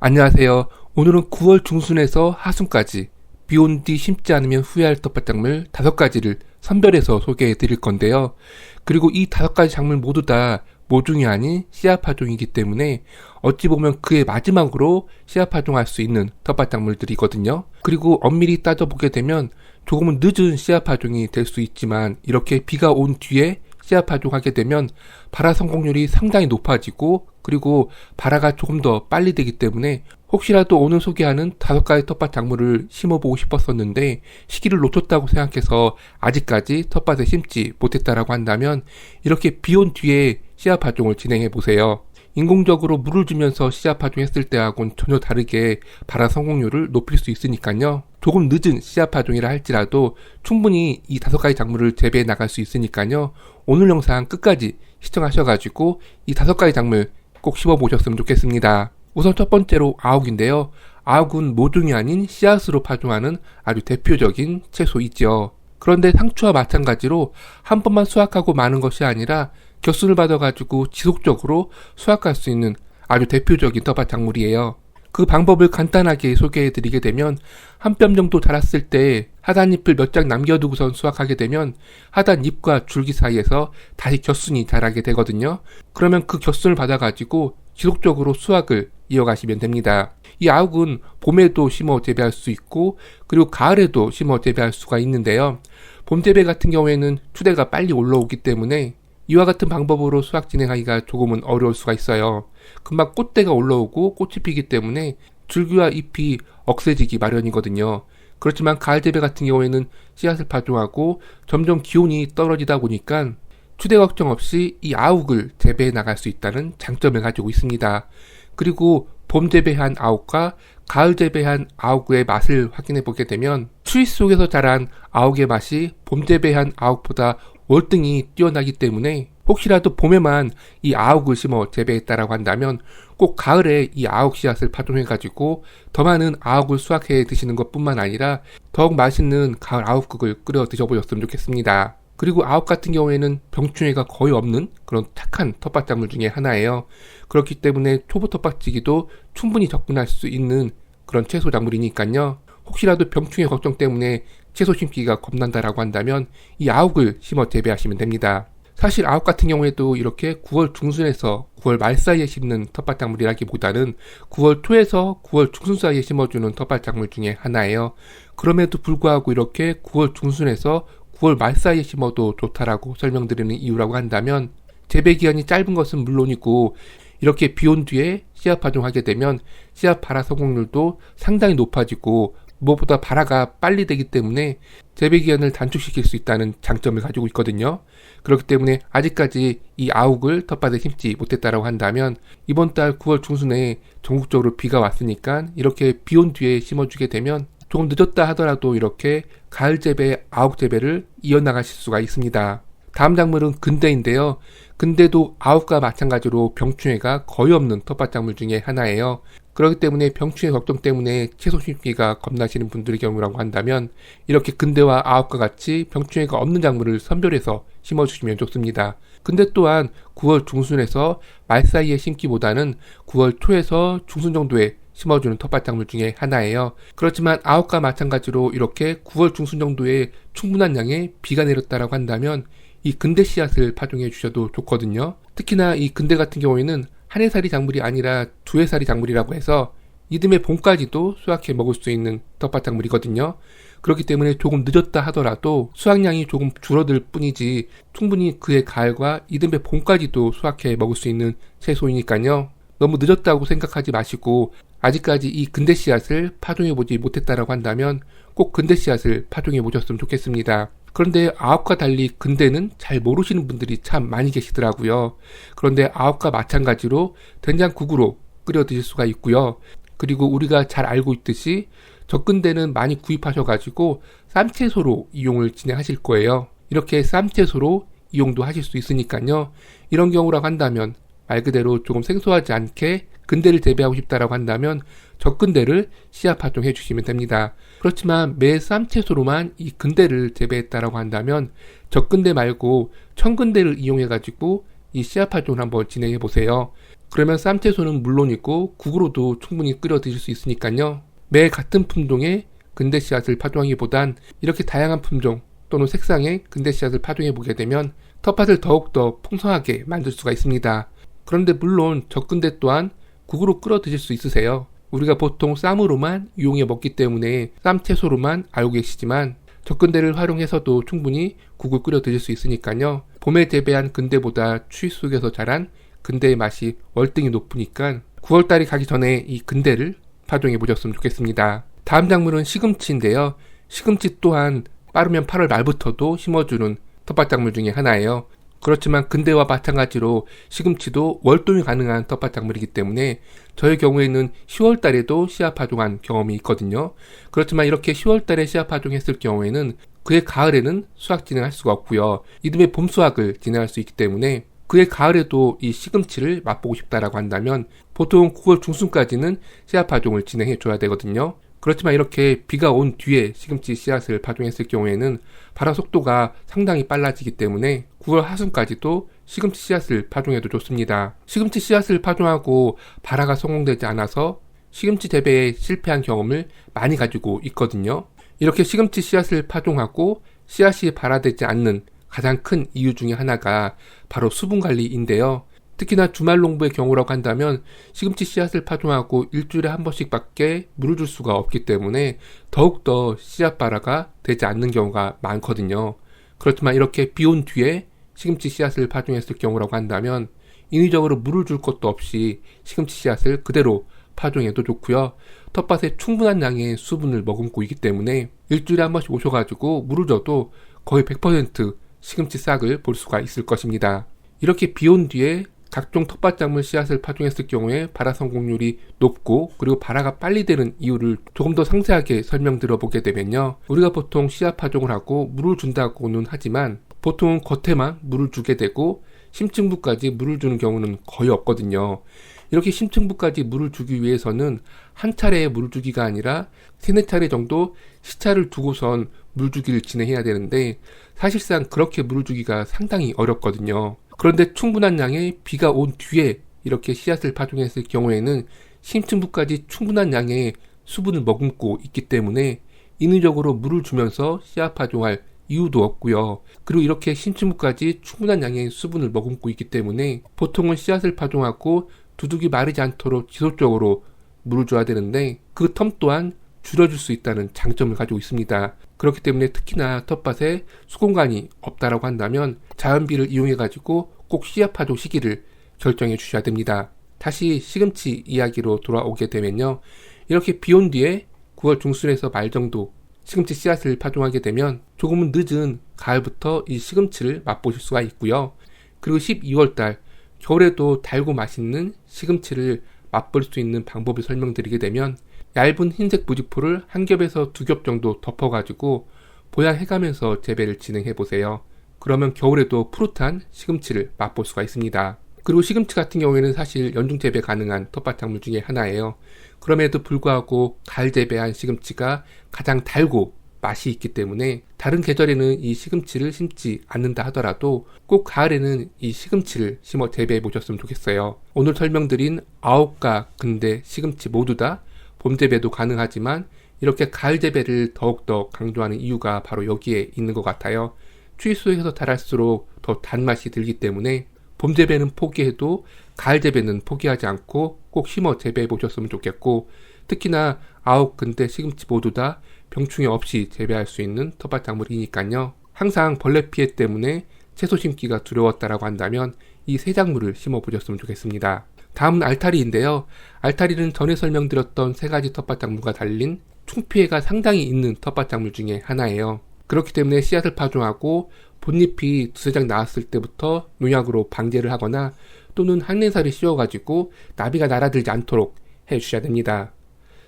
안녕하세요. 오늘은 9월 중순에서 하순까지 비온 뒤 심지 않으면 후회할 텃밭작물 5가지를 선별해서 소개해 드릴 건데요. 그리고 이 5가지 작물 모두 다 모종이 아닌 씨앗파종이기 때문에 어찌 보면 그의 마지막으로 씨앗파종할 수 있는 텃밭작물들이거든요. 그리고 엄밀히 따져보게 되면 조금은 늦은 씨앗파종이 될 수 있지만 이렇게 비가 온 뒤에 씨앗파종하게 되면 발화 성공률이 상당히 높아지고 그리고 발화가 조금 더 빨리 되기 때문에 혹시라도 오늘 소개하는 5가지 텃밭 작물을 심어보고 싶었었는데 시기를 놓쳤다고 생각해서 아직까지 텃밭에 심지 못했다라고 한다면 이렇게 비온 뒤에 씨앗파종을 진행해보세요. 인공적으로 물을 주면서 씨앗파종했을 때하고는 전혀 다르게 발화 성공률을 높일 수 있으니까요. 조금 늦은 씨앗파종이라 할지라도 충분히 이 5가지 작물을 재배해 나갈 수 있으니까요. 오늘 영상 끝까지 시청하셔가지고 이 5가지 작물 꼭 심어보셨으면 좋겠습니다. 우선 첫 번째로 아욱인데요. 아욱은 모종이 아닌 씨앗으로 파종하는 아주 대표적인 채소이죠. 그런데 상추와 마찬가지로 한 번만 수확하고 마는 것이 아니라 겹순을 받아가지고 지속적으로 수확할 수 있는 아주 대표적인 텃밭 작물이에요. 그 방법을 간단하게 소개해드리게 되면 한 뼘 정도 자랐을 때 하단잎을 몇 장 남겨두고선 수확하게 되면 하단잎과 줄기 사이에서 다시 겹순이 자라게 되거든요. 그러면 그 겹순을 받아가지고 지속적으로 수확을 이어가시면 됩니다. 이 아욱은 봄에도 심어 재배할 수 있고 그리고 가을에도 심어 재배할 수가 있는데요. 봄 재배 같은 경우에는 추대가 빨리 올라오기 때문에 이와 같은 방법으로 수확 진행하기가 조금은 어려울 수가 있어요. 금방 꽃대가 올라오고 꽃이 피기 때문에 줄기와 잎이 억세지기 마련이거든요. 그렇지만 가을 재배 같은 경우에는 씨앗을 파종하고 점점 기온이 떨어지다 보니까 추대 걱정 없이 이 아욱을 재배해 나갈 수 있다는 장점을 가지고 있습니다. 그리고 봄 재배한 아욱과 가을 재배한 아욱의 맛을 확인해 보게 되면 추위 속에서 자란 아욱의 맛이 봄 재배한 아욱보다 월등히 뛰어나기 때문에 혹시라도 봄에만 이 아욱을 심어 재배했다라고 한다면 꼭 가을에 이 아욱 씨앗을 파종해가지고 더 많은 아욱을 수확해 드시는 것뿐만 아니라 더욱 맛있는 가을 아욱국을 끓여 드셔보셨으면 좋겠습니다. 그리고 아욱 같은 경우에는 병충해가 거의 없는 그런 착한 텃밭작물 중에 하나예요. 그렇기 때문에 초보 텃밭지기도 충분히 접근할 수 있는 그런 채소 작물이니까요. 혹시라도 병충해 걱정 때문에 채소 심기가 겁난다라고 한다면 이 아욱을 심어 재배하시면 됩니다. 사실 아욱 같은 경우에도 이렇게 9월 중순에서 9월 말 사이에 심는 텃밭작물이라기보다는 9월 초에서 9월 중순 사이에 심어주는 텃밭작물 중에 하나예요. 그럼에도 불구하고 이렇게 9월 중순에서 9월 말 사이에 심어도 좋다라고 설명드리는 이유라고 한다면 재배 기간이 짧은 것은 물론이고 이렇게 비온 뒤에 씨앗 파종하게 되면 씨앗 발화 성공률도 상당히 높아지고 무엇보다 발화가 빨리 되기 때문에 재배 기간을 단축시킬 수 있다는 장점을 가지고 있거든요. 그렇기 때문에 아직까지 이 아욱을 텃밭에 심지 못했다라고 한다면 이번 달 9월 중순에 전국적으로 비가 왔으니까 이렇게 비온 뒤에 심어주게 되면 조금 늦었다 하더라도 이렇게 가을 재배, 아욱 재배를 이어나가실 수가 있습니다. 다음 작물은 근대인데요. 근대도 아욱과 마찬가지로 병충해가 거의 없는 텃밭작물 중에 하나예요. 그렇기 때문에 병충해 걱정 때문에 채소 심기가 겁나시는 분들의 경우라고 한다면 이렇게 근대와 아욱과 같이 병충해가 없는 작물을 선별해서 심어주시면 좋습니다. 근데 또한 9월 중순에서 말 사이에 심기보다는 9월 초에서 중순 정도에 심어주는 텃밭작물 중에 하나예요. 그렇지만 아욱과 마찬가지로 이렇게 9월 중순 정도에 충분한 양의 비가 내렸다라고 한다면 이 근대 씨앗을 파종해 주셔도 좋거든요. 특히나 이 근대 같은 경우에는 한 해살이 작물이 아니라 두 해살이 작물이라고 해서 이듬해 봄까지도 수확해 먹을 수 있는 텃밭 작물이거든요. 그렇기 때문에 조금 늦었다 하더라도 수확량이 조금 줄어들 뿐이지 충분히 그해 가을과 이듬해 봄까지도 수확해 먹을 수 있는 채소이니까요. 너무 늦었다고 생각하지 마시고 아직까지 이 근대 씨앗을 파종해보지 못했다라고 한다면 꼭 근대 씨앗을 파종해 보셨으면 좋겠습니다. 그런데 아욱과 달리 근대는 잘 모르시는 분들이 참 많이 계시더라고요. 그런데 아욱과 마찬가지로 된장국으로 끓여 드실 수가 있고요. 그리고 우리가 잘 알고 있듯이 적근대는 많이 구입하셔가지고 쌈채소로 이용을 진행하실 거예요. 이렇게 쌈채소로 이용도 하실 수 있으니까요. 이런 경우라고 한다면 말 그대로 조금 생소하지 않게 근대를 재배하고 싶다라고 한다면 적근대를 씨앗 파종해 주시면 됩니다. 그렇지만 매 쌈채소로만 이 근대를 재배했다라고 한다면 적근대 말고 청근대를 이용해 가지고 이 씨앗 파종을 한번 진행해 보세요. 그러면 쌈채소는 물론이고 국으로도 충분히 끓여 드실 수 있으니까요. 매 같은 품종의 근대 씨앗을 파종하기보단 이렇게 다양한 품종 또는 색상의 근대 씨앗을 파종해 보게 되면 텃밭을 더욱더 풍성하게 만들 수가 있습니다. 그런데 물론 적근대 또한 국으로 끓여 드실 수 있으세요. 우리가 보통 쌈으로만 이용해 먹기 때문에 쌈채소로만 알고 계시지만 적근대를 활용해서도 충분히 국을 끓여 드실 수 있으니까요. 봄에 재배한 근대보다 추위 속에서 자란 근대의 맛이 월등히 높으니까 9월달이 가기 전에 이 근대를 파종해 보셨으면 좋겠습니다. 다음 작물은 시금치인데요. 시금치 또한 빠르면 8월 말부터도 심어주는 텃밭 작물 중에 하나예요. 그렇지만 근대와 마찬가지로 시금치도 월동이 가능한 텃밭 작물이기 때문에 저의 경우에는 10월 달에도 씨앗 파종한 경험이 있거든요. 그렇지만 이렇게 10월 달에 씨앗 파종했을 경우에는 그해 가을에는 수확 진행할 수가 없고요. 이듬해 봄 수확을 진행할 수 있기 때문에 그해 가을에도 이 시금치를 맛보고 싶다라고 한다면 보통 9월 중순까지는 씨앗 파종을 진행해 줘야 되거든요. 그렇지만 이렇게 비가 온 뒤에 시금치 씨앗을 파종했을 경우에는 발화 속도가 상당히 빨라지기 때문에 9월 하순까지도 시금치 씨앗을 파종해도 좋습니다. 시금치 씨앗을 파종하고 발화가 성공되지 않아서 시금치 재배에 실패한 경험을 많이 가지고 있거든요. 이렇게 시금치 씨앗을 파종하고 씨앗이 발화되지 않는 가장 큰 이유 중에 하나가 바로 수분 관리인데요. 특히나 주말 농부의 경우라고 한다면 시금치 씨앗을 파종하고 일주일에 한 번씩밖에 물을 줄 수가 없기 때문에 더욱더 씨앗 발화가 되지 않는 경우가 많거든요. 그렇지만 이렇게 비 온 뒤에 시금치 씨앗을 파종했을 경우라고 한다면 인위적으로 물을 줄 것도 없이 시금치 씨앗을 그대로 파종해도 좋고요. 텃밭에 충분한 양의 수분을 머금고 있기 때문에 일주일에 한 번씩 오셔가지고 물을 줘도 거의 100% 시금치 싹을 볼 수가 있을 것입니다. 이렇게 비 온 뒤에 각종 텃밭 작물 씨앗을 파종했을 경우에 발화 성공률이 높고 그리고 발화가 빨리 되는 이유를 조금 더 상세하게 설명드려 보게 되면요. 우리가 보통 씨앗 파종을 하고 물을 준다고는 하지만 보통은 겉에만 물을 주게 되고 심층부까지 물을 주는 경우는 거의 없거든요. 이렇게 심층부까지 물을 주기 위해서는 한 차례의 물 주기가 아니라 3-4차례 정도 시차를 두고선 물 주기를 진행해야 되는데 사실상 그렇게 물을 주기가 상당히 어렵거든요. 그런데 충분한 양의 비가 온 뒤에 이렇게 씨앗을 파종했을 경우에는 심층부까지 충분한 양의 수분을 머금고 있기 때문에 인위적으로 물을 주면서 씨앗 파종할 이유도 없고요. 그리고 이렇게 심층부까지 충분한 양의 수분을 머금고 있기 때문에 보통은 씨앗을 파종하고 두둑이 마르지 않도록 지속적으로 물을 줘야 되는데 그 텀 또한 줄여줄 수 있다는 장점을 가지고 있습니다. 그렇기 때문에 특히나 텃밭에 수공간이 없다라고 한다면 자연비를 이용해 가지고 꼭 씨앗 파종 시기를 결정해 주셔야 됩니다. 다시 시금치 이야기로 돌아오게 되면요. 이렇게 비 온 뒤에 9월 중순에서 말 정도 시금치 씨앗을 파종하게 되면 조금은 늦은 가을부터 이 시금치를 맛보실 수가 있고요. 그리고 12월 달 겨울에도 달고 맛있는 시금치를 맛볼 수 있는 방법을 설명드리게 되면 얇은 흰색 부직포를 한 겹에서 2겹 정도 덮어가지고 보양해가면서 재배를 진행해보세요. 그러면 겨울에도 푸릇한 시금치를 맛볼 수가 있습니다. 그리고 시금치 같은 경우에는 사실 연중 재배 가능한 텃밭 작물 중에 하나예요. 그럼에도 불구하고 가을 재배한 시금치가 가장 달고 맛이 있기 때문에 다른 계절에는 이 시금치를 심지 않는다 하더라도 꼭 가을에는 이 시금치를 심어 재배해 보셨으면 좋겠어요. 오늘 설명드린 9가 근대 시금치 모두 다 봄 재배도 가능하지만 이렇게 가을 재배를 더욱더 강조하는 이유가 바로 여기에 있는 것 같아요. 추위 속에서 자랄수록 더 단맛이 들기 때문에 봄 재배는 포기해도 가을 재배는 포기하지 않고 꼭 심어 재배해 보셨으면 좋겠고 특히나 9 근대 시금치 모두 다 병충해 없이 재배할 수 있는 텃밭 작물이니까요. 항상 벌레 피해 때문에 채소 심기가 두려웠다라고 한다면 이 세 작물을 심어 보셨으면 좋겠습니다. 다음은 알타리인데요. 알타리는 전에 설명드렸던 세 가지 텃밭 작물과 달린 충피해가 상당히 있는 텃밭 작물 중에 하나예요. 그렇기 때문에 씨앗을 파종하고 본잎이 두세 장 나왔을 때부터 농약으로 방제를 하거나 또는 항내살을 씌워가지고 나비가 날아들지 않도록 해주셔야 됩니다.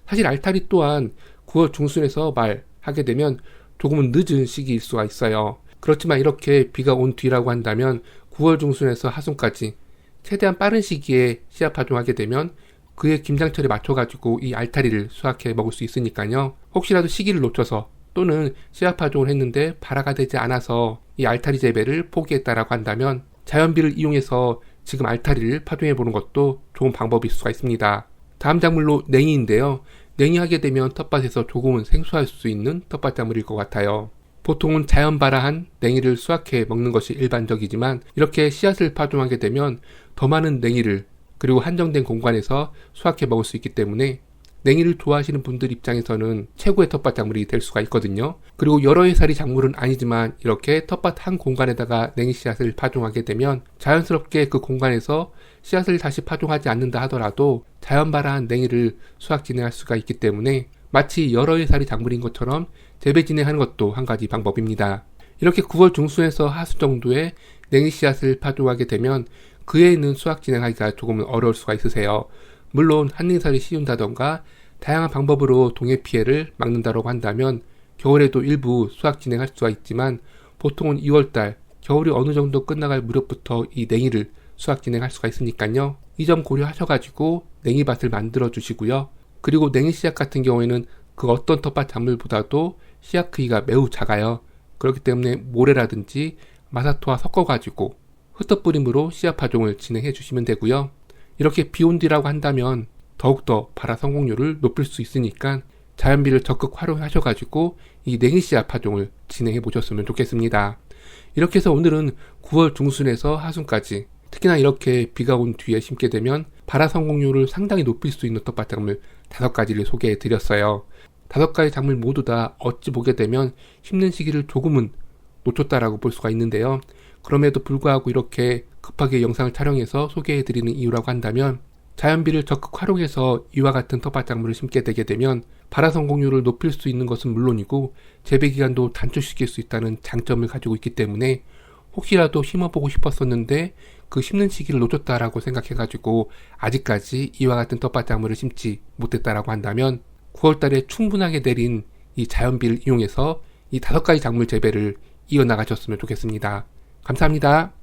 사실 알타리 또한 9월 중순에서 말하게 되면 조금은 늦은 시기일 수가 있어요. 그렇지만 이렇게 비가 온 뒤라고 한다면 9월 중순에서 하순까지 최대한 빠른 시기에 씨앗 파종하게 되면 그의 김장철에 맞춰가지고 이 알타리를 수확해 먹을 수 있으니까요. 혹시라도 시기를 놓쳐서 또는 씨앗 파종을 했는데 발화가 되지 않아서 이 알타리 재배를 포기했다라고 한다면 자연비를 이용해서 지금 알타리를 파종해 보는 것도 좋은 방법일 수가 있습니다. 다음 작물로 냉이인데요. 냉이 하게 되면 텃밭에서 조금은 생소할 수 있는 텃밭 작물일 것 같아요. 보통은 자연 발화한 냉이를 수확해 먹는 것이 일반적이지만 이렇게 씨앗을 파종하게 되면 더 많은 냉이를 그리고 한정된 공간에서 수확해 먹을 수 있기 때문에 냉이를 좋아하시는 분들 입장에서는 최고의 텃밭 작물이 될 수가 있거든요. 그리고 여러 해살이 작물은 아니지만 이렇게 텃밭 한 공간에다가 냉이 씨앗을 파종하게 되면 자연스럽게 그 공간에서 씨앗을 다시 파종하지 않는다 하더라도 자연 발화한 냉이를 수확 진행할 수가 있기 때문에 마치 여러 해살이 작물인 것처럼 재배 진행하는 것도 한 가지 방법입니다. 이렇게 9월 중순에서 하순 정도에 냉이 씨앗을 파종하게 되면 그 해에는 수확 진행하기가 조금은 어려울 수가 있으세요. 물론 한닝살이 씌운다던가 다양한 방법으로 동해 피해를 막는다고 한다면 겨울에도 일부 수확 진행할 수가 있지만 보통은 2월달 겨울이 어느 정도 끝나갈 무렵부터 이 냉이를 수확 진행할 수가 있으니까요. 이 점 고려하셔가지고 냉이밭을 만들어 주시고요. 그리고 냉이 씨앗 같은 경우에는 그 어떤 텃밭 작물보다도 씨앗 크기가 매우 작아요. 그렇기 때문에 모래라든지 마사토와 섞어가지고 흩어뿌림으로 씨앗 파종을 진행해 주시면 되고요. 이렇게 비온 뒤라고 한다면 더욱더 발화 성공률을 높일 수 있으니까 자연비를 적극 활용하셔가지고 이 냉이 씨앗 파종을 진행해 보셨으면 좋겠습니다. 이렇게 해서 오늘은 9월 중순에서 하순까지 특히나 이렇게 비가 온 뒤에 심게 되면 발화 성공률을 상당히 높일 수 있는 텃밭 작물 5가지를 소개해 드렸어요. 5가지 작물 모두 다 어찌 보게 되면 심는 시기를 조금은 놓쳤다라고 볼 수가 있는데요. 그럼에도 불구하고 이렇게 급하게 영상을 촬영해서 소개해드리는 이유라고 한다면 자연비를 적극 활용해서 이와 같은 텃밭 작물을 심게 되게 되면 발화 성공률을 높일 수 있는 것은 물론이고 재배 기간도 단축시킬 수 있다는 장점을 가지고 있기 때문에 혹시라도 심어보고 싶었었는데 그 심는 시기를 놓쳤다라고 생각해가지고 아직까지 이와 같은 텃밭 작물을 심지 못했다라고 한다면 9월달에 충분하게 내린 이 자연비를 이용해서 이 5가지 작물 재배를 이어나가셨으면 좋겠습니다. 감사합니다.